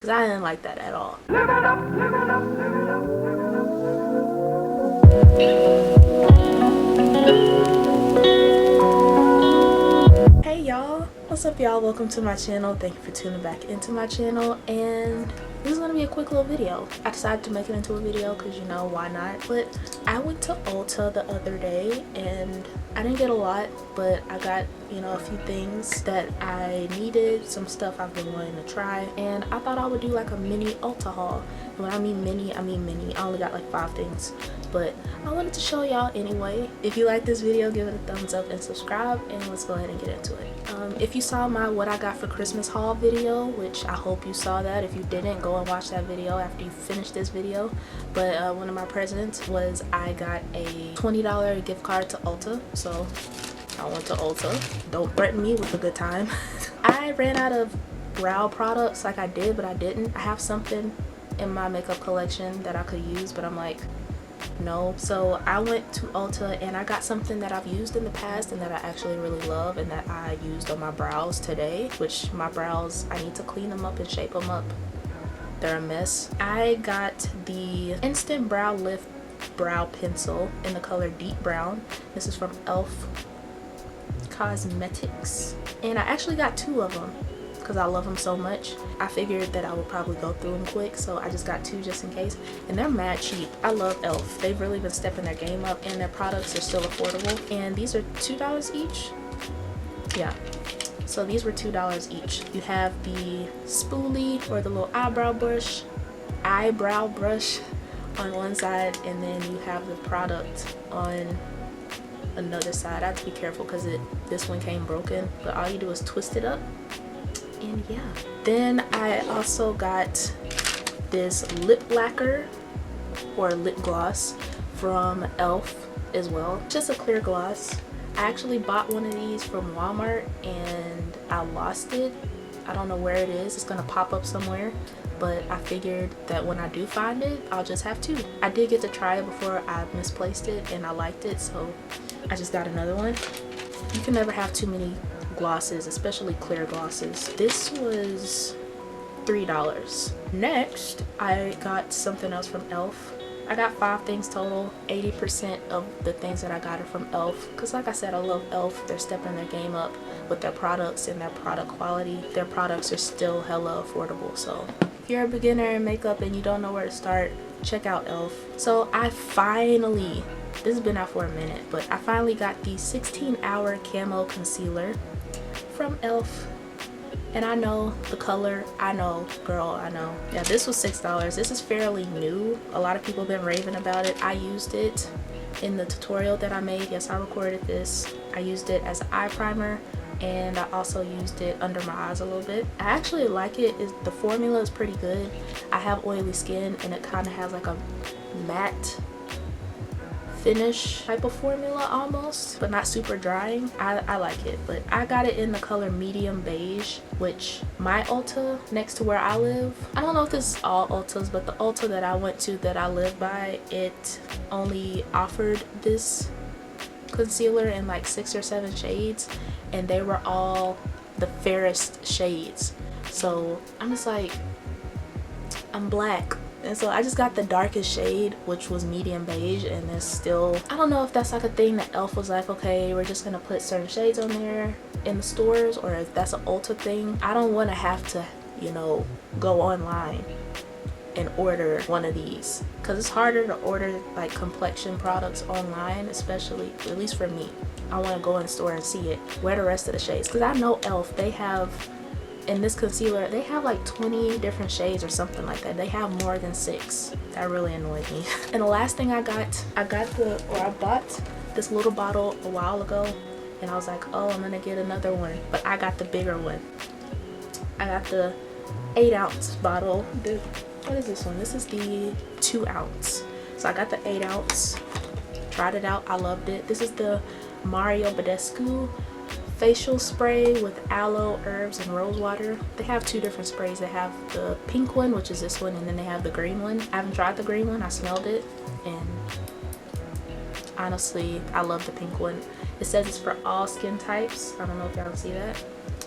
because I didn't like that at all. Hey y'all, what's up y'all? Welcome to my channel. Thank you for tuning back into my channel, and this is gonna be a quick little video. I decided to make it into a video because, you know, why not? But I went to Ulta the other day and I didn't get a lot, but I got, you know, a few things that I needed, some stuff I've been wanting to try, and I thought I would do like a mini Ulta haul. And when I mean mini, I mean mini. I only got like 5 things, but I wanted to show y'all anyway. If you like this video, give it a thumbs up and subscribe, and let's go ahead and get into it. If you saw my what I got for Christmas haul video, which I hope you saw that. If you didn't, go and watch that video after you finish this video. But one of my presents was I got a $20 gift card to Ulta. So I went to Ulta. Don't threaten me with a good time. I ran out of brow products like I did, but I didn't. I have something in my makeup collection that I could use, but I'm like, no. So I went to Ulta and I got something that I've used in the past and that I actually really love and that I used on my brows today, which my brows, I need to clean them up and shape them up. They're a mess. I got the Instant Brow Lift Brow Pencil in the color Deep Brown. This is from e.l.f. Cosmetics, and I actually got 2 of them because I love them so much. I figured that I would probably go through them quick, so I just got 2 just in case, and they're mad cheap. I love e.l.f. They've really been stepping their game up and their products are still affordable, and these are $2 each. Yeah, so these were $2 each. You have the spoolie or the little eyebrow brush on one side, and then you have the product on another side. I have to be careful because this one came broken, but all you do is twist it up, and yeah. Then I also got this lip lacquer or lip gloss from e.l.f. as well. Just a clear gloss. I actually bought one of these from Walmart and I lost it. I don't know where it is. It's gonna pop up somewhere, but I figured that when I do find it, I'll just have 2. I did get to try it before I misplaced it and I liked it, so I just got another one. You can never have too many glosses, especially clear glosses. This was $3. Next, I got something else from e.l.f. I got 5 things total. 80% of the things that I got are from e.l.f. because, like I said, I love e.l.f. They're stepping their game up with their products and their product quality. Their products are still hella affordable, so if you're a beginner in makeup and you don't know where to start, check out e.l.f. So I finally, this has been out for a minute, but I finally got the 16-hour camo concealer from e.l.f. And I know the color, I know, girl, I know. Yeah, this was $6. This is fairly new. A lot of people have been raving about it. I used it in the tutorial that I made. Yes, I recorded this. I used it as an eye primer, and I also used it under my eyes a little bit. I actually like it. The formula is pretty good. I have oily skin and it kind of has like a matte finish type of formula almost, but not super drying. I like it, but I got it in the color medium beige, which my Ulta next to where I live, I don't know if this is all Ultas, but the Ulta that I went to that I live by, it only offered this concealer in like 6 or 7 shades, and they were all the fairest shades. So I'm just like, I'm black, and so I just got the darkest shade, which was medium beige, and it's still, I don't know if that's like a thing that e.l.f. was like, okay, we're just gonna put certain shades on there in the stores, or if that's an Ulta thing. I don't want to have to, you know, go online and order one of these, because it's harder to order like complexion products online, especially, at least for me. I want to go in the store and see it, where the rest of the shades, because I know e.l.f. they have, in this concealer, they have like 20 different shades or something like that. They have more than 6. That really annoyed me. And the last thing I bought this little bottle a while ago, and I was like, oh, I'm gonna get another one, but I got the bigger one. I got the 8-ounce bottle. What is this one? This is the 2-ounce. So I got the 8-ounce, tried it out, I loved it. This is the Mario Badescu facial spray with aloe, herbs, and rose water. They have 2 different sprays. They have the pink one, which is this one, and then they have the green one. I haven't tried the green one. I smelled it, and honestly, I love the pink one. It says it's for all skin types. I don't know if y'all can see that.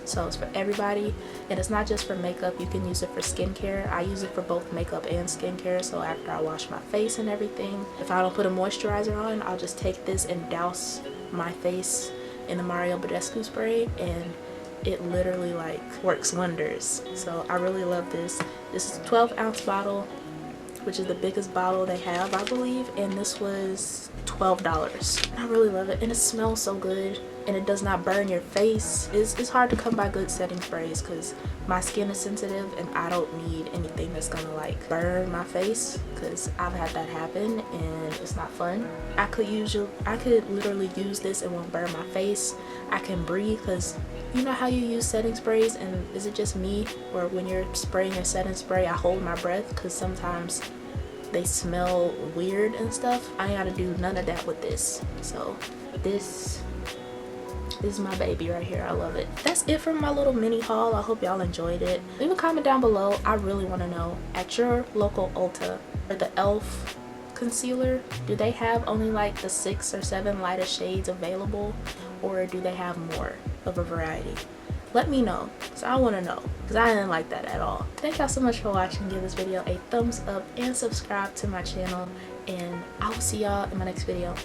So it's for everybody, and it's not just for makeup. You can use it for skincare. I use it for both makeup and skincare. So after I wash my face and everything, if I don't put a moisturizer on, I'll just take this and douse my face in the Mario Badescu spray, and it literally like works wonders. So I really love this. This is a 12-ounce bottle, which is the biggest bottle they have, I believe, and this was $12. I really love it, and it smells so good, and it does not burn your face. It's hard to come by good setting sprays because my skin is sensitive and I don't need anything that's gonna like burn my face, because I've had that happen and it's not fun. I could literally use this and won't burn my face. I can breathe, because you know how you use setting sprays, and is it just me, or when you're spraying your setting spray I hold my breath because sometimes they smell weird and stuff? I ain't gotta do none of that with this. So this is my baby right here. I love it. That's it for my little mini haul. I hope y'all enjoyed it. Leave a comment down below. I really want to know, at your local Ulta or the e.l.f. concealer, do they have only like the 6 or 7 lightest shades available, or do they have more of a variety? Let me know, because I want to know, because I didn't like that at all. Thank y'all so much for watching. Give this video a thumbs up and subscribe to my channel, and I will see y'all in my next video.